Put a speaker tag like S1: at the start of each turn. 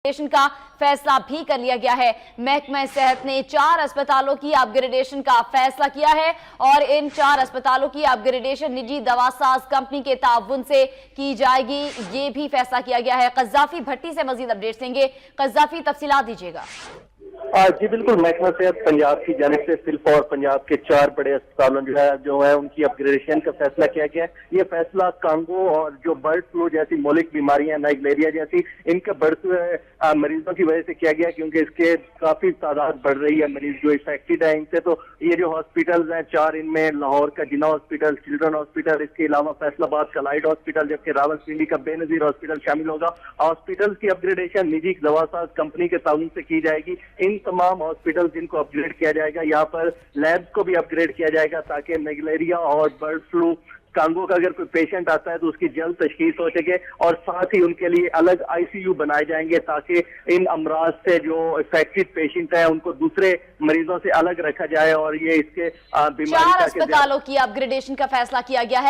S1: Upgradation का फैसला भी कर लिया गया है। महकमा सेहत ने 4 अस्पतालों की अपग्रेडेशन का फैसला किया है और इन 4 अस्पतालों की अपग्रेडेशन निजी दवासाज कंपनी के ताउन से की जाएगी, ये भी फैसला किया गया है। कज़ाफी भट्टी से मजीद अपडेट्स देंगे। कज़ाफी, तफसीलात दीजिएगा।
S2: जी बिल्कुल, महकमा सेहत पंजाब की जानिब से सिर्फ और पंजाब के 4 बड़े अस्पतालों जो है उनकी अपग्रेडेशन का फैसला किया गया है। ये फैसला कांगो और जो बर्ड फ्लू जैसी मौलिक बीमारियां, नाइगलेरिया जैसी, इनके बढ़ते मरीजों की वजह से किया गया, क्योंकि इसके काफी तादाद बढ़ रही है मरीज जो इन्फेक्टेड है इनसे। तो ये जो हॉस्पिटल्स हैं 4, इनमें लाहौर का जिना हॉस्पिटल, चिल्ड्रन हॉस्पिटल, इसके अलावा फैसलाबाद का लाइट हॉस्पिटल, जबकि रावलपिंडी का बेनजीर हॉस्पिटल शामिल होगा। हॉस्पिटल्स की अपग्रेडेशन निजी दवासाज कंपनी के ताउन से की जाएगी। इन तमाम हॉस्पिटल जिनको अपग्रेड किया जाएगा, यहाँ पर लैब्स को भी अपग्रेड किया जाएगा ताकि मलेरिया और बर्ड फ्लू कांगो का अगर कोई पेशेंट आता है तो उसकी जल्द तशखीस हो सके, और साथ ही उनके लिए अलग आईसीयू बनाए जाएंगे ताकि इन अमराज से जो इन्फेक्टेड पेशेंट है उनको दूसरे मरीजों से अलग रखा जाए। और ये इसके
S1: 4 अस्पतालों की अपग्रेडेशन का फैसला किया गया है।